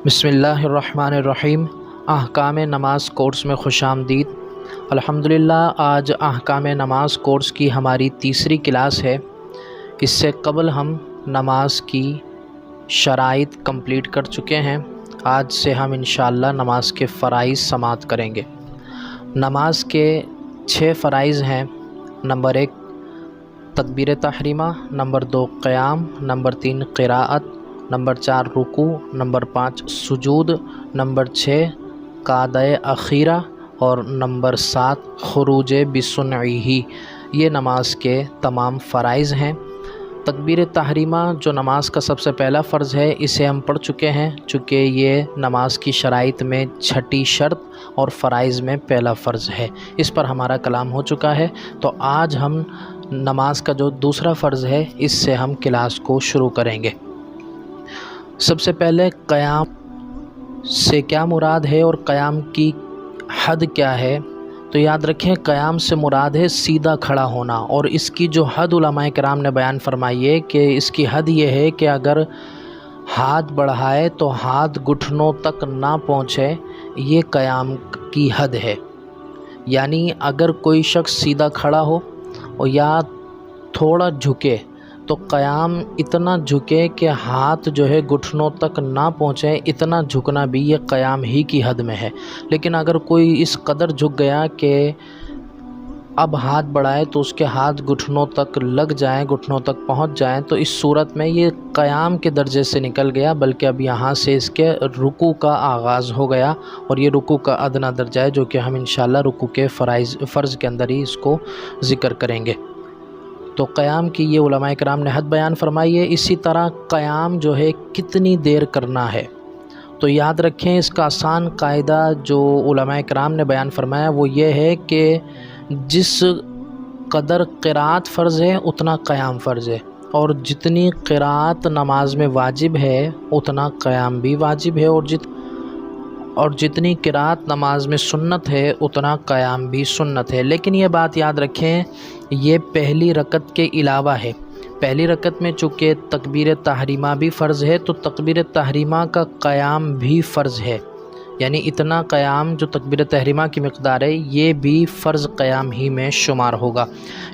बिस्मिल्लाहिर्रहमानिर्रहीम। अहकाम नमाज कोर्स में खुश आमदीद। अल्हम्दुलिल्लाह आज अहकाम नमाज कोर्स की हमारी तीसरी क्लास है। इससे कबल हम नमाज की शराइत कंप्लीट कर चुके हैं। आज से हम इंशाअल्लाह नमाज के फ़राइज़ समाअत करेंगे। नमाज के 6 फ़राइज़ हैं। नंबर 1 तकबीर तहरीमा, नंबर 2 क़याम, नंबर 3 क़िराअत, नंबर 4 रुकू, नंबर 5 सुजूद, नंबर 6 क़ादए अखीरा और नंबर 7 खुरूज बिसुन्नही। ये नमाज के तमाम फ़राइज़ हैं। तकबीर तहरीमा जो नमाज का सबसे पहला फ़र्ज़ है, इसे हम पढ़ चुके हैं, चूँकि ये नमाज की शराइत में छठी शर्त और फ़राइज़ में पहला फ़र्ज़ है। इस पर हमारा कलाम हो चुका है। तो आज हम नमाज का जो दूसरा फ़र्ज़ है, इससे हम क्लास को शुरू करेंगे। सबसे पहले क़याम से क्या मुराद है और क़याम की हद क्या है। तो याद रखें, क़याम से मुराद है सीधा खड़ा होना, और इसकी जो हद उलमाए किराम ने बयान फरमाई है कि इसकी हद ये है कि अगर हाथ बढ़ाए तो हाथ घुटनों तक ना पहुँचे, ये क़याम की हद है। यानी अगर कोई शख्स सीधा खड़ा हो और या थोड़ा झुके तो क़याम इतना झुके कि हाथ जो है घुटनों तक ना पहुँचे, इतना झुकना भी ये क़याम ही की हद में है। लेकिन अगर कोई इस कदर झुक गया कि अब हाथ बढ़ाए तो उसके हाथ घुटनों तक लग जाएं, घुटनों तक पहुँच जाएं, तो इस सूरत में ये क़याम के दर्जे से निकल गया, बल्कि अब यहाँ से इसके रुकू का आगाज़ हो गया। और ये रुकू का अदना दर्जा है, जो कि हम इंशाअल्लाह रुकू के फ़र्ज़ के अंदर ही इसको ज़िक्र करेंगे। तो क़याम की ये उलमाए किराम ने हद बयान फरमाई है। इसी तरह क़याम जो है कितनी देर करना है, तो याद रखें, इसका आसान कायदा जो उलमाए किराम ने बयान फरमाया वो ये है कि जिस कदर क़िराअत फ़र्ज़ है उतना क़याम फ़र्ज़ है, और जितनी क़िराअत नमाज में वाजिब है उतना क़याम भी वाजिब है, और जितनी क़िराअत नमाज में सुन्नत है उतना क़याम भी सुन्नत है। लेकिन ये बात याद रखें, ये पहली रकत के अलावा है। पहली रकत में चूँकि तकबीर तहरीमा भी फ़र्ज़ है, तो तकबीर तहरीमा का क़याम भी फ़र्ज़ है। यानी इतना क़याम जो तकबीर तहरीमा की मिक़दार है, ये भी फ़र्ज़ क़याम ही में शुमार होगा।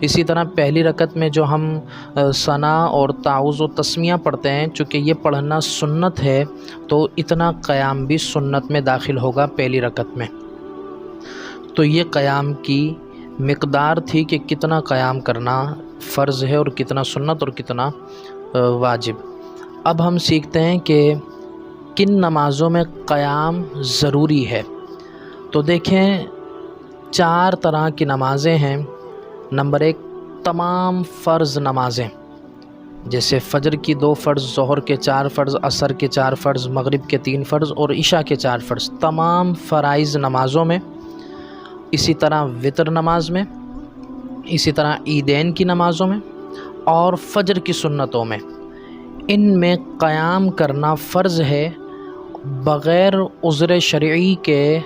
इसी तरह पहली रकत में जो हम सना और ताउज़ व तस्मिया पढ़ते हैं, चूँकि ये पढ़ना सुन्नत है, तो इतना क़याम भी सुन्नत में दाखिल होगा पहली रकत में। तो ये क़याम की मिक़दार थी कि कितना क़याम करना फ़र्ज़ है और कितना सुन्नत और कितना वाजिब। अब हम सीखते हैं कि किन नमाज़ों में क़याम ज़रूरी है। तो देखें, 4 तरह की नमाज़ें हैं। नंबर 1 तमाम फ़र्ज़ नमाज़ें, जैसे फ़जर की 2 फ़र्ज़, ज़ोहर के 4 फ़र्ज़, असर के 4 फ़र्ज़, मग़रिब के 3 फ़र्ज़ और इशा के 4 फ़र्ज़, तमाम फ़राइज़ नमाज़ों में। इसी तरह वितर नमाज में, इसी तरह ईदैन की नमाज़ों में और फ़जर की सुन्नतों में, इनमें क़याम करना फ़र्ज़ है। बग़ैर उज़्र शरई के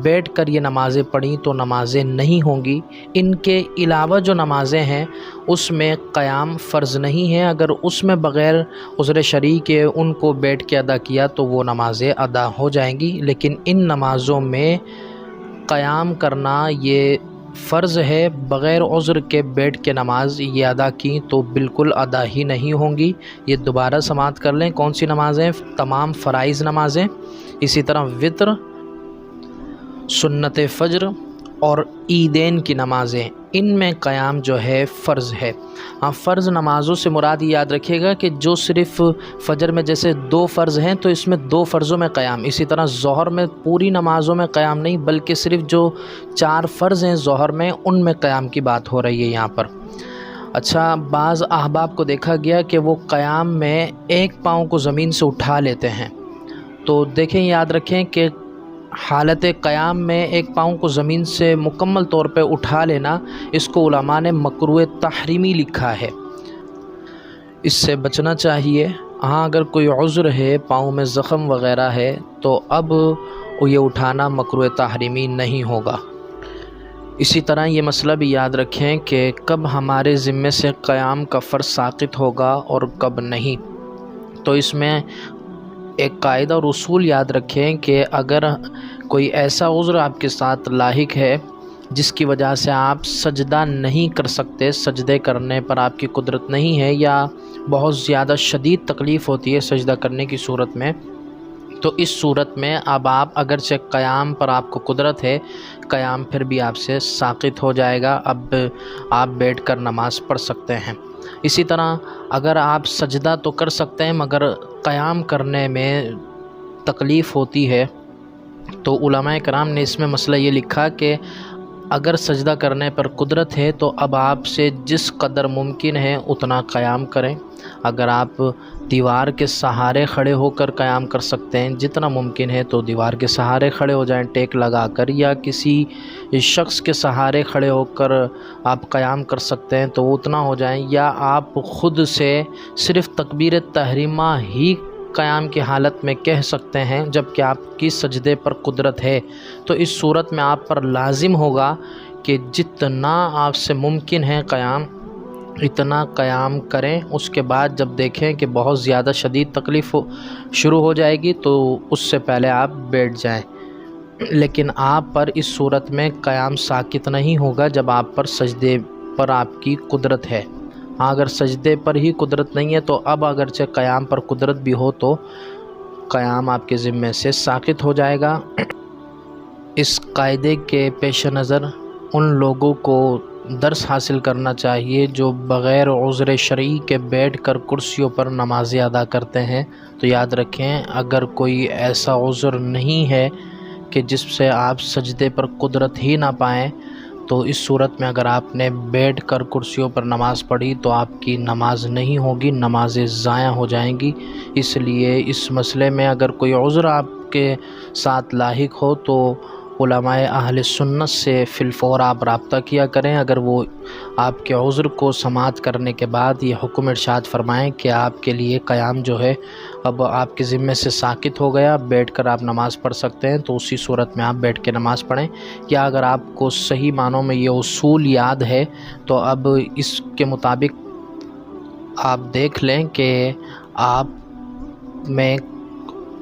बैठ कर ये नमाज़ें पढ़ी तो नमाज़ें नहीं होंगी। इनके अलावा जो नमाज़ें हैं उसमें क़याम फ़र्ज़ नहीं है। अगर उसमें बग़ैर उज़्र शरई के उनको बैठ के अदा किया तो वो नमाज़ें अदा हो जाएंगी। लेकिन इन नमाज़ों में क़याम करना ये फ़र्ज़ है। बग़ैर उज़्र के बैठ के नमाज ये अदा की तो बिल्कुल अदा ही नहीं होंगी। ये दोबारा समाअत कर लें, कौन सी नमाज़ें? तमाम फ़राइज़ नमाज़ें, इसी तरह वितर, सुन्नत फ़जर और ईदैन की नमाज़ें, इनमें क़याम जो है फ़र्ज़ है। हाँ, फ़र्ज़ नमाज़ों से मुराद याद रखिएगा कि जो सिर्फ़ फ़जर में जैसे 2 फ़र्ज़ हैं तो इसमें 2 फ़र्ज़ों में क़याम, इसी तरह ज़ोहर में पूरी नमाज़ों में क़याम नहीं, बल्कि सिर्फ़ जो 4 फ़र्ज़ हैं ज़ोहर में, उनमें क़याम की बात हो रही है यहाँ पर। अच्छा, बाज़ अहबाब को देखा गया कि वो क़याम में एक पाँव को ज़मीन से उठा लेते हैं। तो देखें, याद रखें कि हालत क़याम में एक पाँव को ज़मीन से मुकम्मल तौर पे उठा लेना, इसको उलमा ने मकरूह तहरीमी लिखा है। इससे बचना चाहिए। हाँ, अगर कोई उज़्र है, पाँव में ज़ख़म वग़ैरह है, तो अब ये उठाना मकरूह तहरीमी नहीं होगा। इसी तरह ये मसला भी याद रखें कि कब हमारे ज़िम्मे से क़याम का फ़र्ज़ साक़ित होगा और कब नहीं। तो इसमें ایک قاعدہ اور اصول یاد رکھیں کہ اگر کوئی ایسا عذر آپ کے ساتھ لاحق ہے جس کی وجہ سے آپ سجدہ نہیں کر سکتے، سجدے کرنے پر آپ کی قدرت نہیں ہے، یا بہت زیادہ شدید تکلیف ہوتی ہے سجدہ کرنے کی صورت میں، تو اس صورت میں اب آپ اگرچہ قیام پر آپ کو قدرت ہے، قیام پھر بھی آپ سے ساقط ہو جائے گا، اب آپ بیٹھ کر نماز پڑھ سکتے ہیں۔ اسی طرح اگر آپ سجدہ تو کر سکتے ہیں مگر قیام کرنے میں تکلیف ہوتی ہے، تو علماء کرام نے اس میں مسئلہ یہ لکھا کہ اگر سجدہ کرنے پر قدرت ہے تو اب آپ سے جس قدر ممکن ہے اتنا قیام کریں۔ اگر آپ دیوار کے سہارے کھڑے ہو کر قیام کر سکتے ہیں جتنا ممکن ہے تو دیوار کے سہارے کھڑے ہو جائیں ٹیک لگا کر، یا کسی شخص کے سہارے کھڑے ہو کر آپ قیام کر سکتے ہیں تو اتنا ہو جائیں، یا آپ خود سے صرف تکبیر تحریمہ ہی قیام کی حالت میں کہہ سکتے ہیں جبکہ آپ کی سجدے پر قدرت ہے، تو اس صورت میں آپ پر لازم ہوگا کہ جتنا آپ سے ممکن ہے قیام اتنا قیام کریں۔ اس کے بعد جب دیکھیں کہ بہت زیادہ شدید تکلیف شروع ہو جائے گی تو اس سے پہلے آپ بیٹھ جائیں، لیکن آپ پر اس صورت میں قیام ساقط نہیں ہوگا جب آپ پر سجدے پر آپ کی قدرت ہے۔ ہاں اگر سجدے پر ہی قدرت نہیں ہے تو اب اگرچہ قیام پر قدرت بھی ہو تو قیام آپ کے ذمے سے ساقط ہو جائے گا۔ اس قاعدے کے پیش نظر ان لوگوں کو درس حاصل کرنا چاہیے جو بغیر عذر شرعی کے بیٹھ کر کرسیوں پر نمازیں ادا کرتے ہیں، تو یاد رکھیں اگر کوئی ایسا عذر نہیں ہے کہ جس سے آپ سجدے پر قدرت ہی نہ پائیں، تو اس صورت میں اگر آپ نے بیٹھ کر کرسیوں پر نماز پڑھی تو آپ کی نماز نہیں ہوگی، نمازیں ضائع ہو جائیں گی۔ اس لیے اس مسئلے میں اگر کوئی عذر آپ کے ساتھ لاحق ہو تو علماء اہل سنت سے فی الفور آپ رابطہ کیا کریں۔ اگر وہ آپ کے عذر کو سماعت کرنے کے بعد یہ حکم ارشاد فرمائیں کہ آپ کے لیے قیام جو ہے اب آپ کے ذمے سے ساقط ہو گیا، بیٹھ کر آپ نماز پڑھ سکتے ہیں، تو اسی صورت میں آپ بیٹھ کے نماز پڑھیں۔ یا اگر آپ کو صحیح معنوں میں یہ اصول یاد ہے تو اب اس کے مطابق آپ دیکھ لیں کہ آپ میں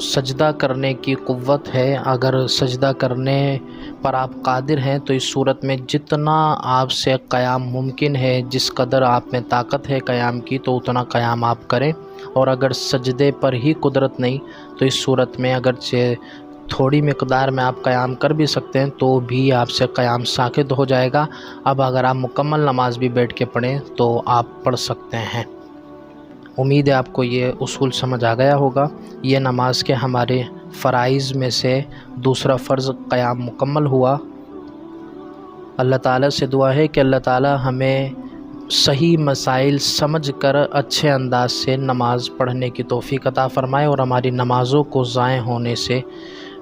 سجدہ کرنے کی قوت ہے، اگر سجدہ کرنے پر آپ قادر ہیں تو اس صورت میں جتنا آپ سے قیام ممکن ہے، جس قدر آپ میں طاقت ہے قیام کی تو اتنا قیام آپ کریں، اور اگر سجدے پر ہی قدرت نہیں تو اس صورت میں اگرچہ تھوڑی مقدار میں آپ قیام کر بھی سکتے ہیں تو بھی آپ سے قیام ساقط ہو جائے گا۔ اب اگر آپ مکمل نماز بھی بیٹھ کے پڑھیں تو آپ پڑھ سکتے ہیں۔ امید ہے آپ کو یہ اصول سمجھ آ گیا ہوگا۔ یہ نماز کے ہمارے فرائض میں سے دوسرا فرض قیام مکمل ہوا۔ اللہ تعالیٰ سے دعا ہے کہ اللہ تعالیٰ ہمیں صحیح مسائل سمجھ کر اچھے انداز سے نماز پڑھنے کی توفیق عطا فرمائے اور ہماری نمازوں کو ضائع ہونے سے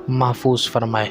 محفوظ فرمائے۔